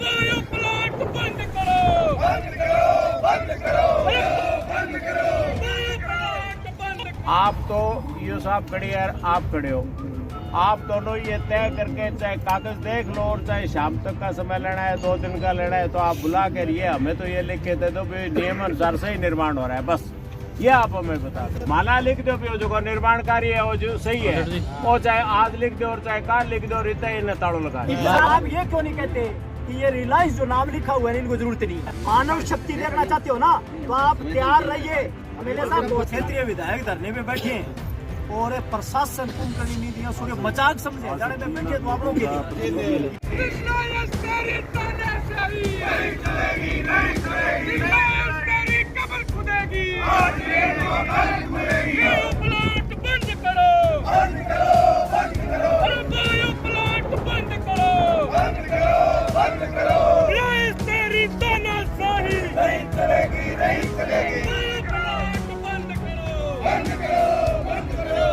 Bio plant बंद करो, बंद करो, बंद करो, बंद करो, बायो प्लांट बंद करो। आप तो ये साहब खड़े हैं, आप खड़े हो, आप दोनों ये तय करके चाहे कागज देख लो और चाहे शाम तक का समय लेना है, 2 दिन का लेना है, तो आप बुला कर ये हमें तो ये लिख के दे दो भी नियम अनुसार से ही निर्माण हो रहा है, बस ये आप हमें बता दो। माला लिख दो भी जो निर्माण कार्य है वो जो सही है, वो चाहे आज लिख दो और चाहे काल लिख दो और इतना इन्हें ताड़ो लगा। आप ये क्यों नहीं कहते कि ये रिलायंस जो नाम लिखा हुआ है इनको जरूरत नहीं है? मानव शक्ति देखना चाहते हो ना तो आप तैयार रहिए। मेरे साथ क्षेत्रीय विधायक धरने में बैठे हैं और प्रशासन कुंभकर्णी नीतियां सूर्य मजाक समझे जाने में बैठे तो आप लोग कबर खुदेगी, प्लांट बंद करो, बंद करो, बंद करो, बायो प्लांट बंद करो, बंद करो, बंद करो, तेरी तानाशाही नहीं चलेगी, नहीं चलेगी, प्लांट बंद करो, बंद करो, बंद करो,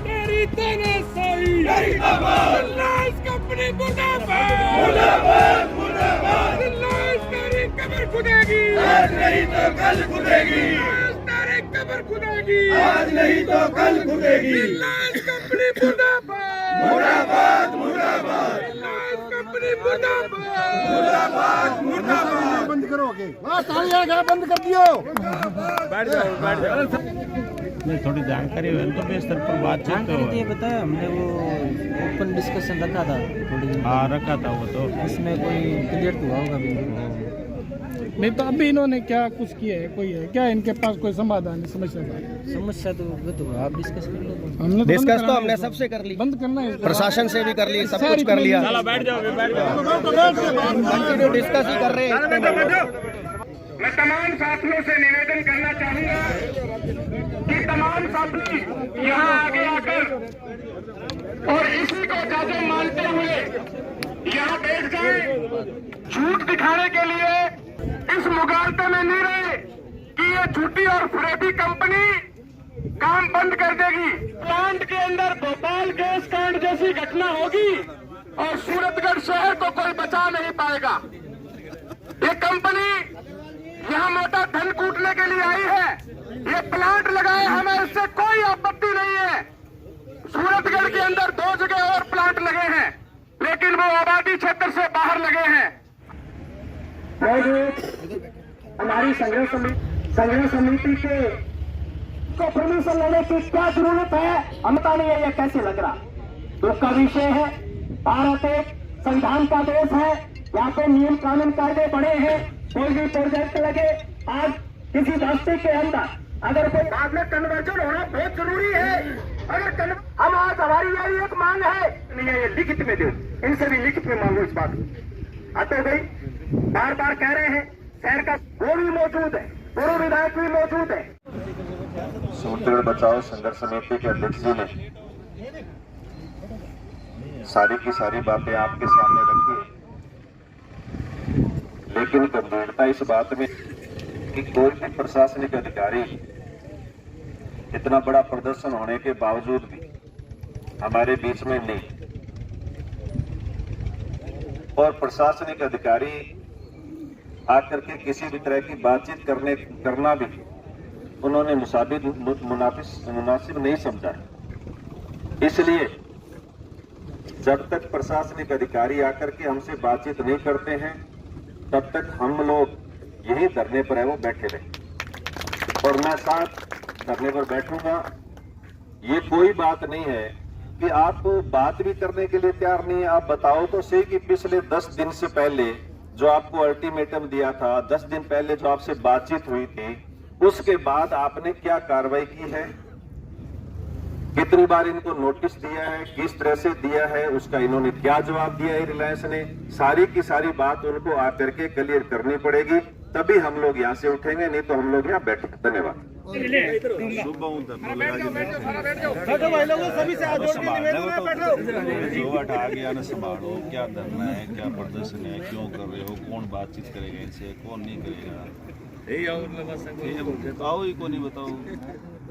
तेरी तानाशाही जिंदाबाद, रिलायंस कंपनी मुर्दाबाद, मुर्दाबाद, मुर्दाबाद, रिलायंस तेरी कबर खुदेगी, आज नहीं तो कल खुदेगी, तेरी कबर खुदेगी, आज नहीं तो कल खुदेगी, रिलायंस कंपनी मुर्दाबाद, मुर्दाबाद, मुर्दाबाद, रिलायंस कंपनी मुर्दाबाद, मुर्दाबाद, मुर्दाबाद। बंद करोगे? बंद कर दियो। बैठ जाओ, बैठ जाओ। नहीं, थोड़ी जानकारी हो तो भी स्तर पर बातचीत तो बताया हमने, वो ओपन डिस्कशन रखा था थोड़ी दिन। हाँ, रखा था वो तो, इसमें कोई क्लियर तो हुआ होगा भी नहीं। तो अभी इन्होंने क्या कुछ किया है, कोई है क्या इनके पास कोई समाधान है समस्या का? समस्या तो आप डिस्कस कर लो। हमने डिस्कस तो हमने सबसे कर ली, बंद करना है, प्रशासन से भी कर ली, सब कुछ कर लिया। चलो बैठ जाओ, बैठ जाओ, कंटिन्यू डिस्कस ही कर रहे हैं। मैं तमाम साथियों से निवेदन करना चाहूंगा कि तमाम साथी यहाँ आगे आकर और इसी को जादू मानते हुए यहाँ बैठ जाए। झूठ दिखाने के लिए इस मुगालते में नहीं रहे कि ये झूठी और फरेबी कंपनी काम बंद कर देगी। प्लांट के अंदर भोपाल गैस कांड जैसी घटना होगी और सूरतगढ़ शहर को कोई बचा नहीं पाएगा। ये कंपनी यहाँ मोटा धन कूटने के लिए आई है। ये प्लांट लगाए, हमें इससे कोई आपत्ति नहीं है। सूरतगढ़ के अंदर 2 जगह और प्लांट लगे हैं, लेकिन वो आबादी क्षेत्र से बाहर लगे हैं। हमारी संघर्ष समिति के को परमिशन लेने की क्या जरूरत है, हम पता नहीं है ये कैसे लग रहा। दुख का विषय है, भारत एक संविधान का देश है, यहाँ पे नियम कानून कायदे बड़े हैं। कोई भी प्रोजेक्ट लगे आज किसी बस्ती के अंदर, अगर कोई बाद में कन्वर्जन होना बहुत जरूरी है। अगर हम आज हमारी यही एक मांग है, नहीं ये लिखित में दो, इनसे भी लिखित में मांगो इस बात को। अतः भाई बार बार कह रहे हैं, शहर का वो भी मौजूद है, पूर्व विधायक भी मौजूद है। सूरतगढ़ बचाओ संघर्ष समिति के अध्यक्ष जी ने सारी की सारी बातें आपके सामने रखी, लेकिन गंभीरता इस बात में कि कोई भी प्रशासनिक अधिकारी इतना बड़ा प्रदर्शन होने के बावजूद भी हमारे बीच में नहीं, और प्रशासनिक अधिकारी आकर के किसी भी तरह की बातचीत करना भी उन्होंने मुनासिब नहीं समझा। इसलिए जब तक प्रशासनिक अधिकारी आकर के हमसे बातचीत नहीं करते हैं, तब तक हम लोग यही धरने पर है वो बैठे रहे, और मैं साथ धरने पर बैठूंगा। ये कोई बात नहीं है कि आप बात भी करने के लिए तैयार नहीं है। आप बताओ तो सही कि पिछले 10 दिन से पहले जो आपको अल्टीमेटम दिया था, 10 दिन पहले जो आपसे बातचीत हुई थी, उसके बाद आपने क्या कार्रवाई की है, कितनी बार इनको नोटिस दिया है, किस तरह से दिया है, उसका इन्होंने क्या जवाब दिया है रिलायंस ने, सारी की सारी बात उनको आकर के क्लियर करनी पड़ेगी, तभी हम लोग यहाँ से उठेंगे, नहीं तो हम लोग यहाँ बैठे। धन्यवाद। जो हटा गया ना संभालो, क्या धरना है, क्या प्रदर्शन है, क्यों कर रहे हो, कौन बातचीत करेगा इनसे, कौन नहीं करेगा, आओ ही को नहीं बताओ।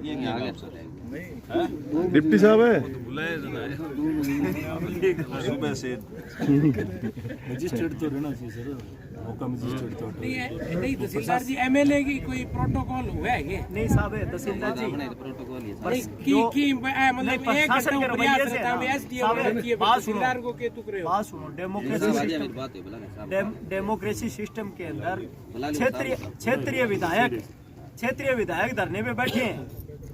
ये क्या अफसर है? डिप्टी साहब है बुलाया सुबह से रजिस्टर्ड तो रहना चाहिए सर, मौका रजिस्टर्ड तो नहीं। तहसीलदार जी एमएलए की कोई प्रोटोकॉल हुआ है ये? नहीं साहब है तहसीलदार जी प्रोटोकॉल ही है की मतलब एक प्रयास रहता है एसडीएम की तहसीलदार को के तुक रहे हो। बात सुनो, डेमोक्रेसी सिस्टम के अंदर क्षेत्रीय विधायक धरने पे बैठे हैं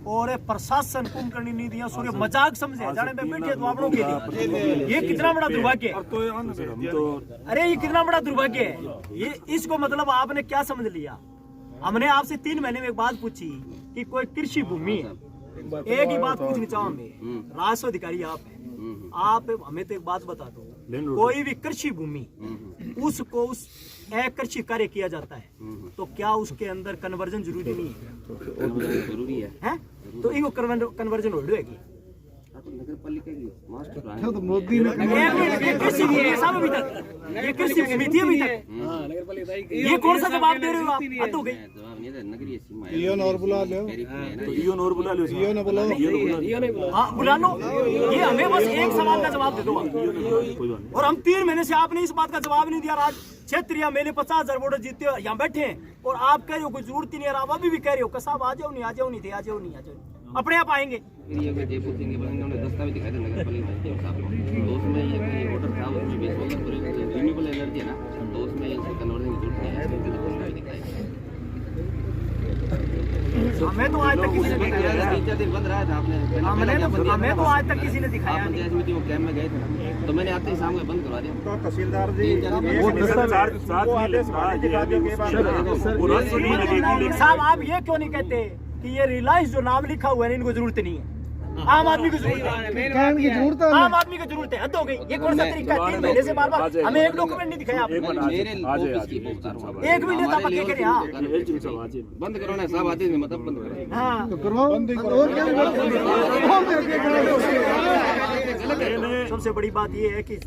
और प्रशासन कुंभकर्णी नहीं दिया सूर्य मजाक समझे जाने में बैठे तो आपनों के लिए ये कितना बड़ा दुर्भाग्य है। अरे ये कितना बड़ा दुर्भाग्य है ये, इसको मतलब आपने क्या समझ लिया? हमने आपसे 3 महीने में एक बात पूछी कि कोई कृषि भूमि है, एक ही बात पूछनी चाहूंगे, राजस्व अधिकारी आप हैं, आप हमें तो एक बात बता दो, कोई भी कृषि भूमि उसको उस एक कृषि कार्य किया जाता है तो क्या उसके अंदर कन्वर्जन जरूरी नहीं है? जरूरी है? तो इनको कन्वर्जन हो जाएगी। तो मोदी ने कृषि साहब अभी तक ये कृषि समिति अभी तक ये कौन सा जवाब दे रहे हो आप? हद हो गई। इयोन और बुला लो, इयोन और बुला लो, इयोन बुला लो, हाँ बुला लो। ये हमें बस एक सवाल का जवाब दे दो और हम 3 महीने से आपने इस बात का जवाब नहीं दिया। आज क्षेत्रीय मेले 50,000 वोट जीते हो, यहाँ बैठे हैं और आप कह रहे हो कोई जरूरत ही नहीं है। आप अभी भी कह रहे हो कि साहब आ जाओ नहीं, अपने आप आएंगे। दस्तावेज दिखाई नगर पालिका तो उसमें ये वोटर था, उसमें भी रिन्यूएबल एनर्जी है ना, तो उसमें कन्वर्जन की जरूरत नहीं है। हमें तो आज तक किसी ने बंद रहा था आपने, हमें तो आज तक किसी ने दिखाया नहीं। समिति वो कैंप में गए थे तो मैंने आते ही शाम को बंद करवा दिया। तो तहसीलदार जी साहब आप ये क्यों नहीं कहते कि ये रिलायंस जो नाम लिखा हुआ है इनको जरूरत नहीं है? आम आदमी को जरूरत है, आम आदमी को जरूरत है। हद हो गई। ये कौन सा तरीका है? 3 महीने से बार बार हमें एक डॉक्यूमेंट नहीं दिखाया आपने, एक भी नेता पक्के के यहाँ बंद करो ना साहब, आते मतलब बंद करो। हाँ तो करो, सबसे बड़ी बात ये है कि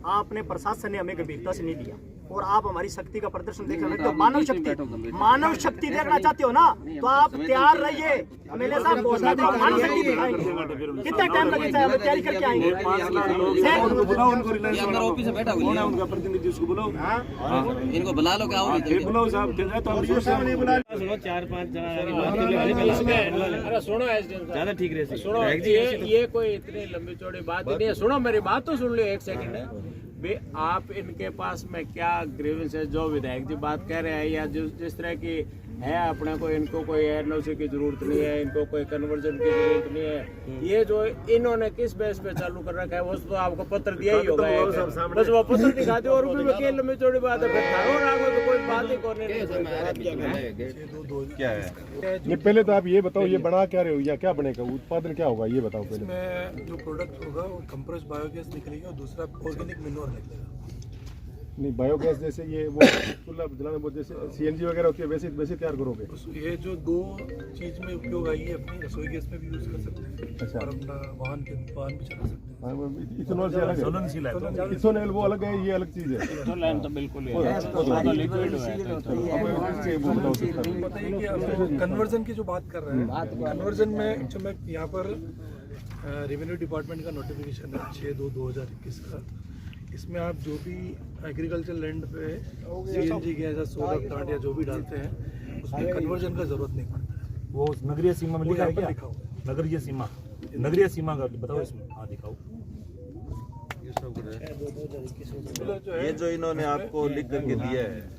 आपने प्रशासन ने हमें गंभीरता से नहीं लिया और आप हमारी शक्ति का प्रदर्शन देखना तो मानव शक्ति देखना चाहते हो ना, तो आप तैयार रहिए। एमएलए साहब मानव शक्ति दिखाएंगे, कितना टाइम लगेगा हमें तैयारी करके आएंगे। ऑफिस में बैठा हुआ है उनका प्रतिनिधि, उसको बुलाओ, इनको बुला लो। क्या बुलाओ साहब, 4-5 सुनो ज्यादा ठीक रहे। सुनो ये कोई इतनी लंबी चौड़ी बात नहीं है। सुनो मेरी बात तो सुन लो एक सेकंड। आप इनके पास में क्या ग्रीवेंस है जो विधायक जी बात कह रहे हैं, या जिस तरह की है अपने को, इनको कोई एनओसी की जरूरत नहीं है, इनको कोई कन्वर्जन की जरूरत नहीं है, ये जो इन्होंने किस बेस पे चालू कर रखा है वो तो आपको पत्र दिया ही होगा, बस वो पत्र दिखा दो और भी लंबी चौड़ी बात है। तो कोई बात ही कौन क्या है? नहीं पहले तो आप ये बताओ ये बना क्या रहे हो या क्या बनेगा, उत्पादन क्या होगा ये बताओ पहले। इसमें जो प्रोडक्ट होगा वो कंप्रेस बायोगैस निकलेगा और दूसरा ऑर्गेनिक मैन्योर निकलेगा। नहीं बायोगैस जैसे ये वो चूल्हा जलाने वो जैसे सीएनजी वगैरह होती है वैसे इत्यार करोगे? ये जो 2 चीज में उपयोग आई है, अपनी रसोई गैस में भी यूज कर सकते हैं। अच्छा। और अपना वाहन भी चला सकते हैं। इथेनॉल से अलग है, इथेनॉल वो अलग है, ये अलग चीज है। इथेनॉल तो बिल्कुल ही बताइए कि कन्वर्जन की जो बात कर रहे हैं, कन्वर्जन में जो मैं यहाँ पर रेवेन्यू डिपार्टमेंट का नोटिफिकेशन है 6/2/2021 का, इसमें आप जो भी एग्रीकल्चर लैंड पे सीएनजी गैस या सोलर प्लांट या जो भी डालते हैं उसमें कन्वर्जन का जरूरत नहीं पड़ता है। वो नगरीय सीमा में लिखा है क्या? नगरीय सीमा का बताओ इसमें। हाँ दिखाओ। ये जो इन्होंने आपको लिख करके दिया है,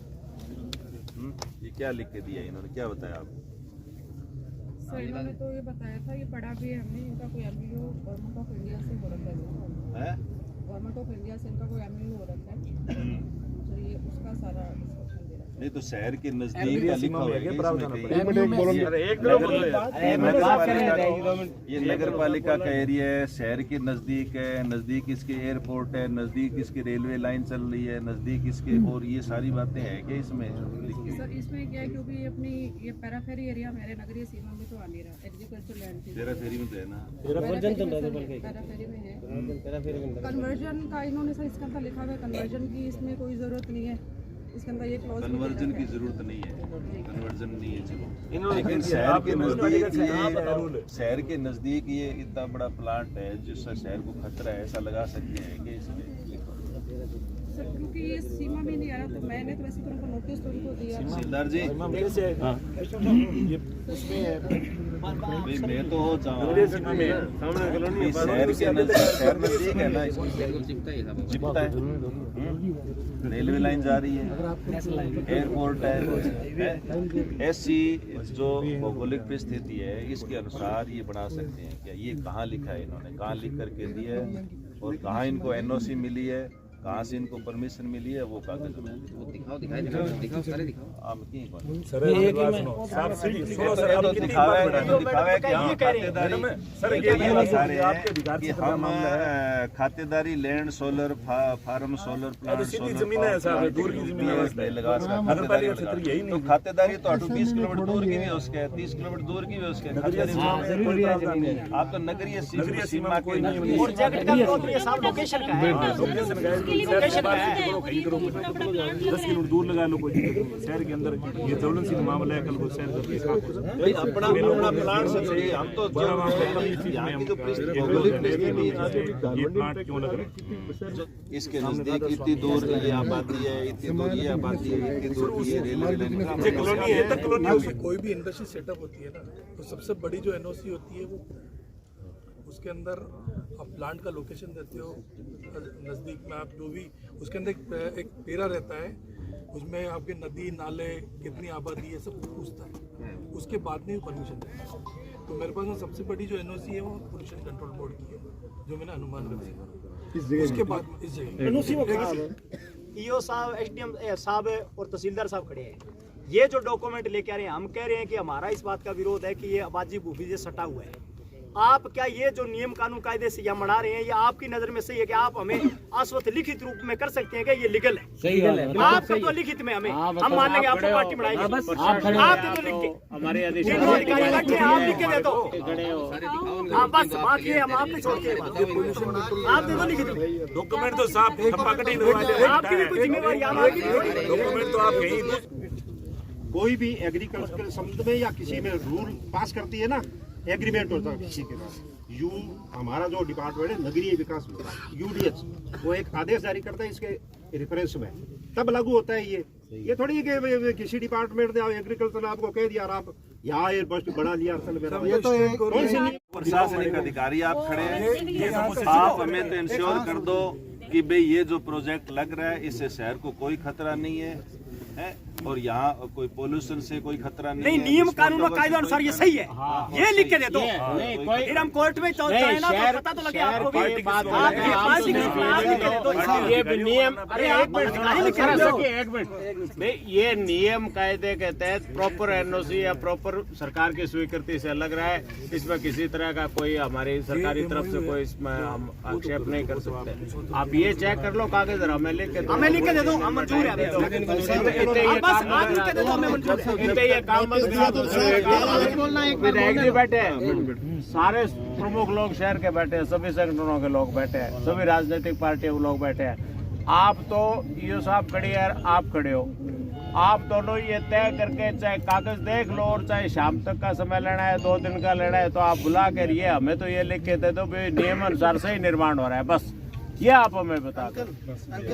ये क्या लिख के दिया है इन्होंने, क्या बताया आपको? सर इन्होंने तो ये बताया था, ये पढ़ा भी है हमने, इनका कोई एमओयू गवर्नमेंट ऑफ इंडिया से हो रखा है, गवर्नमेंट ऑफ इंडिया से इनका कोई एमओयू हो रखा है, तो ये उसका सारा डिस्कशन दे रहा है। नहीं तो शहर के नजदीक का लिखा हुआ है, ये नगर पालिका का एरिया है, शहर के नजदीक है, नजदीक इसके एयरपोर्ट है, नजदीक इसकी रेलवे लाइन चल रही है, नजदीक इसके, और ये सारी बातें हैं क्या इसमें? सर इसमें क्या है, क्योंकि अपनी ये पैराफेरी एरिया मेरे नगरीय सीमा में तो आ नहीं रहा, एग्रीकल्चर लैंड पैराफेरी में तो है ना, पैराफेरी में है। कन्वर्जन का इन्होंने सर इसका लिखा हुआ है, कन्वर्जन की इसमें कोई जरूरत नहीं है, इसके अंदर ये क्लॉज कन्वर्जन की जरूरत नहीं है, कन्वर्जन नहीं है चलो, लेकिन शहर के नजदीक ये इतना बड़ा प्लांट है जिससे शहर को खतरा है, ऐसा लगा सकते हैं कि इसमें सर, क्योंकि ये सीमा में नहीं आ रहा, तो मैंने तो वैसे तो उनको नोटिस तो उनको दिया। तहसीलदार जी भाई मैं तो हो चाहूँ शहर नजदीक है ना, चिपता है, रेलवे लाइन जा रही है, एयरपोर्ट है, ऐसी जो भौगोलिक परिस्थिति है इसके अनुसार ये बना सकते हैं क्या? ये कहाँ लिखा है, इन्होंने कहाँ लिख करके दिया है और कहाँ इनको एनओसी मिली है, कहाँ से इनको परमिशन मिली है, वो कागज दिखाओ सारे दिखाओ। आप की सर एक ही में तो दिखावा है कि हम खातेदारी कि हम खातेदारी land solar farm solar plant जमीन है साहब, दूर की जमीन है, लगा तो खातेदारी तो 20 किलोमीटर दूर की भी उसके 30 किलोमीटर दूर की भी उसके आप तो नगरीय सीमा के लोकेशन का है, 10 किलोमीटर दूर लगा लो, कोई शहर के अंदर ये ज्वलनशील मामला है, कल को शहर अपना प्लांट से हम तो ये प्लांट क्यों लग रहा है? इसके नजदीक इतनी दूर ये आबादी है, इतनी दूर ये आबादी है, इतनी दूर ये रेलवे लाइन कॉलोनी है, कोई भी इंडस्ट्री सेटअप होती है ना, तो सबसे बड़ी जो एनओसी होती है वो उसके अंदर आप प्लांट का लोकेशन देते हो, नज़दीक में आप जो भी उसके अंदर एक पेरा रहता है, उसमें आपके नदी नाले कितनी आबादी है सब पूछता है, उसके बाद में परमिशन देता है। तो मेरे पास में सबसे बड़ी जो एनओसी है वो पोल्यूशन कंट्रोल बोर्ड की है, जो मैंने अनुमान लगाई, उसके बाद इस जगह ईओ साहब, एसडीएम साहब और तहसीलदार साहब खड़े हैं। ये जो डॉक्यूमेंट लेके आ रहे हैं, हम कह रहे हैं कि हमारा इस बात का विरोध है कि ये आबादी भूमि से सटा हुआ है। आप क्या ये जो नियम कानून कायदे से यहाँ मना रहे हैं, ये आपकी नजर में सही है कि आप हमें आश्वस्त लिखित रूप में कर सकते हैं कि ये लीगल है? सही है, आप तो लिखित में हमें हम मान लेंगे, आपको पार्टी बढ़ाएंगे, आप तो लिख के हमारे अधिकारी बैठे हैं, आप लिख के दे दो, हाँ बस बात ये हम आप पे छोड़ के आप दे दो लिखित डॉक्यूमेंट तो साहब आपकी भी कुछ जिम्मेवारी, डॉक्यूमेंट तो आप कहीं कोई भी एग्रीकल्चर के संबंध में या किसी में रूल पास करती है ना, एग्रीमेंट होता है किसी के पास, हमारा जो डिपार्टमेंट है नगरीय विकास UDH, वो एक आदेश जारी करता है इसके रेफरेंस में, तब लागू होता है। ये थोड़ी है कि किसी डिपार्टमेंट ने एग्रीकल्चर ने आपको कह दिया और आप यहाँ ये बस बना लिया, ये तो प्रशासनिक अधिकारी आप खड़े हैं, आप हमें तो इंश्योर कर दो कि भाई ये जो प्रोजेक्ट लग रहा है इससे शहर को कोई खतरा नहीं है और यहाँ कोई पोल्यूशन से कोई खतरा नहीं, नियम कानून और कायदे अनुसार ये सही है, ये लिख के दे दो, फिर हम कोर्ट में जाए ना तो पता तो लगे आपको भी। ये नियम, अरे एक मिनट, ये नियम कायदे के तहत प्रॉपर एनओसी या प्रॉपर सरकार की स्वीकृति से लग रहा है, इसमें किसी तरह का कोई हमारी सरकारी तरफ से कोई इसमें हम आक्षेप नहीं कर सकते। आप ये चेक कर लो कागज, हमें लिख के दे दो, हम मंजूर है, बैठे हैं, सारे प्रमुख लोग शहर के बैठे हैं, सभी संगठनों के लोग बैठे हैं, सभी राजनीतिक पार्टियों के लोग बैठे हैं। आप तो ईओ साहब खड़ी है, आप खड़े हो, आप दोनों ये तय करके चाहे कागज देख लो और चाहे शाम तक का समय लेना है, 2 दिन का लेना है, तो आप बुला कर ये हमें तो ये लिख के दे दो नियम अनुसार से ही निर्माण हो रहा है, बस ये आप हमें बता दो।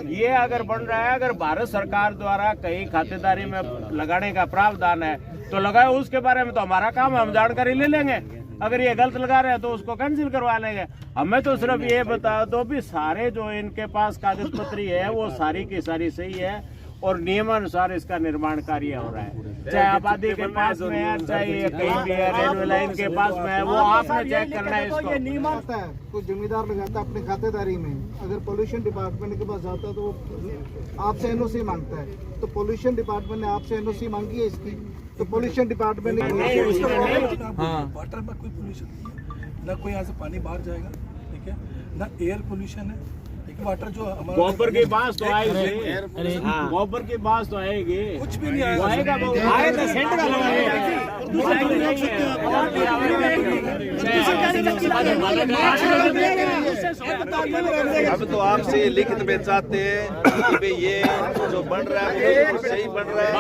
ये अगर बन रहा है, अगर भारत सरकार द्वारा कहीं खातेदारी में लगाने का प्रावधान है तो लगाए, उसके बारे में तो हमारा काम है, हम जानकारी ले लेंगे। अगर ये गलत लगा रहे हैं तो उसको कैंसिल करवा लेंगे। हमें तो सिर्फ ये बता दो भी सारे जो इनके पास कागज पत्री है वो सारी की सारी सही है और नियमानुसार इसका निर्माण कार्य हो रहा है, चाहे आबादी के पास में है, चाहे ये कहीं भी है, रेलवे लाइन के पास में है, वो आपने चेक करना है इसको। ये नियम आता है, कोई जिम्मेदार लगाता है अपनी खातेदारी में, अगर पोल्यूशन डिपार्टमेंट के पास जाता है तो आपसे एनओसी मांगता है, तो पोल्यूशन डिपार्टमेंट ने आपसे एनओसी मांगी है इसकी, तो पोल्यूशन डिपार्टमेंट ने वाटर में कोई पोल्यूशन नहीं है, ना कोई यहाँ से पानी बाहर जाएगा, ठीक है, ना एयर पोल्यूशन है, वाटर जो हमारा गोबर के पास तो आएगी, गोबर के पास तो आएगी, कुछ भी नहीं वो आएगा, वो आए तो सेंट का अब तो आपसे लिखित में चाहते हैं कि भाई ये जो बन रहा है वो सही बन रहा है।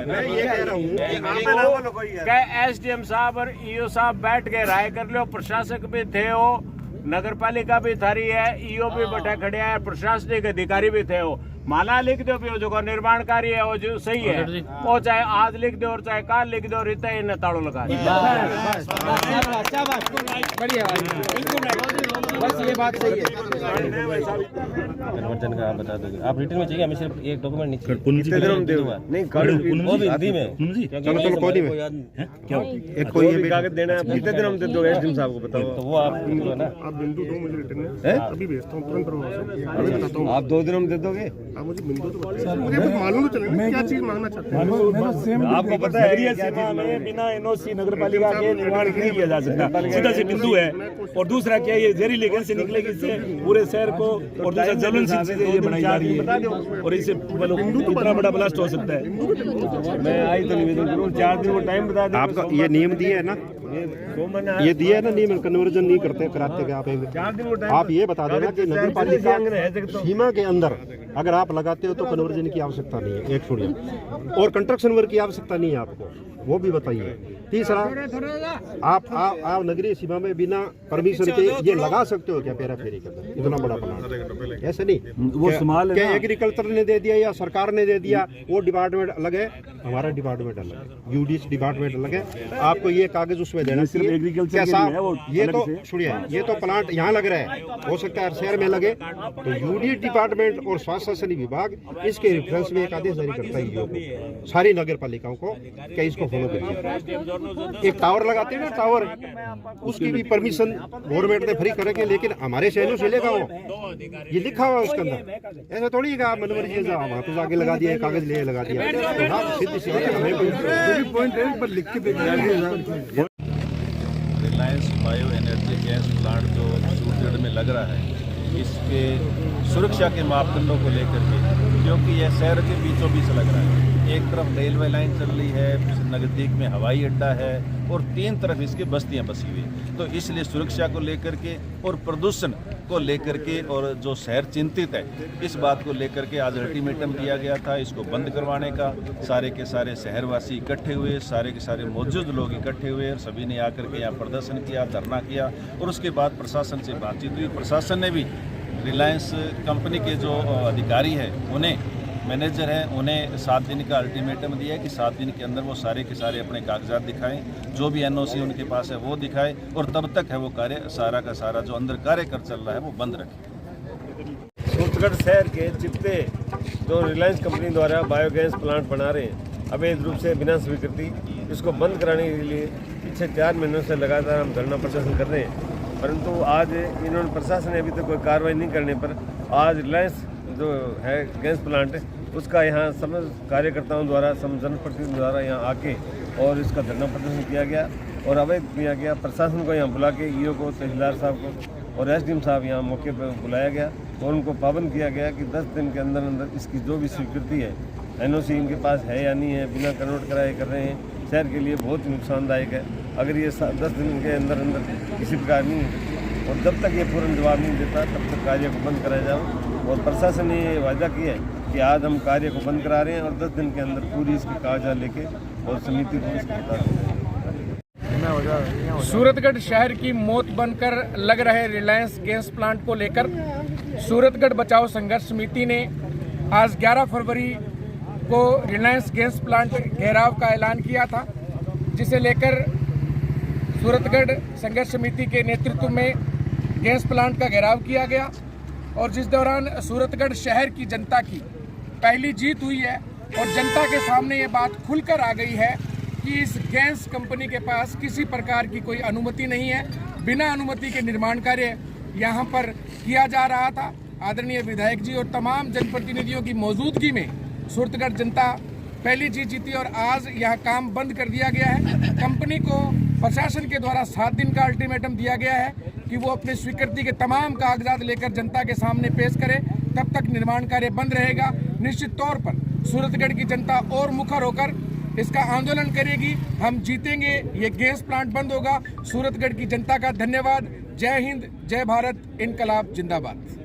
मैं ये कह रहा हूँ एसडीएम साहब और ईओ साहब बैठ के राय कर लो, प्रशासक भी थे हो, नगर पालिका भी थारी है, ईओ भी बैठा खड़े है, प्रशासनिक अधिकारी भी थे हो, माला लिख दो भी जो निर्माण कार्य है वो जो सही है वो चाहे आज लिख दो और चाहे काल लिख दो, रिता इन ताड़ो लगा बस ये बात सही है। कन्वर्जन का आप बता दोगे, आप रिटर्न में चाहिए, हमें सिर्फ एक डॉक्यूमेंट नहीं चाहिए, वो भी हिंदी में, चलो कोई नहीं, क्या एक कोई ये कागज देना है, कितने दिन हम दे दो एसडीएम साहब को बताओ, तो वो आप ना आप बिंदु दो मुझे रिटर्न में, अभी भेजता हूँ तुरंत, अभी बताता हूँ। आप 2 दिन में दे दोगे? आप मुझे बिंदु तो बताइए, मुझे कुछ मालूम तो चले क्या चीज मांगना चाहते हैं। आपको पता है नगरीय सीमा में बिना एनओसी नगर पालिका के निर्माण नहीं किया जा सकता, सीधा से बिंदु है। और दूसरा क्या, ये जहरीली गैस से निकलेगी, इससे पूरे शहर को, और दूसरा ज्वलनशील चीजें ये बनाई जा रही है और इससे इतना बड़ा ब्लास्ट हो सकता है। मैं आई तो निवेदन करूँ 4 दिन को टाइम बता दें। आपका ये नियम दिया है ना, ये दिया है ना नियम, कन्वर्जन नहीं करते कराते आप ये बता देना कि नगर पालिका सीमा के अंदर अगर आप लगाते हो तो कन्वर्जन की आवश्यकता नहीं है, एक सुनिए, और कंस्ट्रक्शन वर्क की आवश्यकता नहीं है आपको, वो भी बताइए। तीसरा, आप नगरीय सीमा में बिना परमिशन के ये लगा सकते हो क्या पेरा फेरी के अंदर इतना बड़ा प्लांट? ऐसे नहीं, वो संभाल क्या एग्रीकल्चर ने दे दिया या सरकार ने दे दिया, वो डिपार्टमेंट अलग है, हमारा डिपार्टमेंट अलग है, यूडीएस डिपार्टमेंट अलग है। आपको ये कागज उसमें देना सिर्फ एग्रीकल्चर ये तो सुनिए, ये तो प्लांट यहाँ लग रहा है, हो सकता है शहर में लगे, तो यूडीएस डिपार्टमेंट और स्वास्थ्य शासनिक विभाग इसके रेफरेंस में एक आदेश जारी करता है सारी नगर पालिकाओं को, क्या इसको फॉलो करिए। एक टावर लगाते हैं ना, टावर, उसकी भी परमिशन गवर्नमेंट ने फ्री करेंगे, लेकिन हमारे शहरों से लेगा वो, ये लिखा हुआ है उसके अंदर, ऐसा थोड़ी है आप मनमर्जी से वापस आगे लगा दिया, कागज ले लगा दिया, लिख के देखिए। Reliance bio energy gas plant जो सूरजगढ़ में लग रहा है, इसके सुरक्षा के मापदंडों को लेकर के, क्योंकि यह शहर के बीचों बीच लग रहा है, एक तरफ रेलवे लाइन चल रही है, नज़दीक में हवाई अड्डा है और 3 तरफ इसकी बस्तियां बसी हुई, तो इसलिए सुरक्षा को लेकर के और प्रदूषण को लेकर के और जो शहर चिंतित है, इस बात को लेकर के आज अल्टीमेटम दिया गया था इसको बंद करवाने का। सारे के सारे शहरवासी इकट्ठे हुए, सारे के सारे मौजूद लोग इकट्ठे हुए और सभी ने आकर के यहाँ प्रदर्शन किया, धरना किया और उसके बाद प्रशासन से बातचीत हुई। प्रशासन ने भी रिलायंस कंपनी के जो अधिकारी हैं, उन्हें मैनेजर हैं, उन्हें 7 दिन का अल्टीमेटम दिया है कि 7 दिन के अंदर वो सारे के सारे अपने कागजात दिखाएं, जो भी एनओसी उनके पास है वो दिखाएं और तब तक है वो कार्य सारा का सारा जो अंदर कार्य कर चल रहा है वो बंद रखें। सूरजगढ़ शहर के चिपते जो रिलायंस कंपनी द्वारा बायोगैस प्लांट बना रहे हैं अवैध रूप से बिना स्वीकृति, इसको बंद कराने के लिए पिछले 4 महीनों से लगातार हम धरना प्रदर्शन कर रहे हैं, परंतु आज इन्होंने प्रशासन ने अभी तक कोई कार्रवाई नहीं करने पर आज रिलायंस जो है गैस प्लांट उसका यहाँ समस्त कार्यकर्ताओं द्वारा, जनप्रतिनिधियों द्वारा यहाँ आके और इसका धरना प्रदर्शन किया गया और अवैध किया गया। प्रशासन को यहाँ बुला के ईओ को, तहसीलदार साहब को और एसडीएम साहब यहाँ मौके पर बुलाया गया और उनको पाबंद किया गया कि 10 दिन के अंदर अंदर इसकी जो भी स्वीकृति है, एनओसी इनके पास है या नहीं है, बिना कन्वर्ट कराए कर रहे हैं, शहर के लिए बहुत नुकसानदायक है। अगर ये 10 दिन के अंदर अंदर किसी प्रकार नहीं और जब तक ये पूर्ण जवाब नहीं देता तब तक कार्य को बंद कराया जाए और प्रशासन ने ये वादा किया है कि आज हम कार्य को बंद करा रहे हैं और 10 दिन के अंदर पूरी इसकी कागजात लेके और समिति को इसकी बता देंगे। सूरतगढ़ शहर की मौत बनकर लग रहे रिलायंस गैस प्लांट को लेकर सूरतगढ़ बचाओ संघर्ष समिति ने आज 11 फरवरी को रिलायंस गैस प्लांट घेराव का ऐलान किया था, जिसे लेकर सूरतगढ़ संघर्ष समिति के नेतृत्व में गैस प्लांट का घेराव किया गया और जिस दौरान सूरतगढ़ शहर की जनता की पहली जीत हुई है और जनता के सामने ये बात खुलकर आ गई है कि इस गैस कंपनी के पास किसी प्रकार की कोई अनुमति नहीं है, बिना अनुमति के निर्माण कार्य यहाँ पर किया जा रहा था। आदरणीय विधायक जी और तमाम जनप्रतिनिधियों की मौजूदगी में सूरतगढ़ जनता पहली जीत जीती और आज यहाँ काम बंद कर दिया गया है। कंपनी को प्रशासन के द्वारा 7 दिन का अल्टीमेटम दिया गया है कि वो अपनी स्वीकृति के तमाम कागजात लेकर जनता के सामने पेश करे, तब तक निर्माण कार्य बंद रहेगा। निश्चित तौर पर सूरतगढ़ की जनता और मुखर होकर इसका आंदोलन करेगी। हम जीतेंगे, ये गैस प्लांट बंद होगा। सूरतगढ़ की जनता का धन्यवाद। जय हिंद, जय भारत, इनकलाब जिंदाबाद।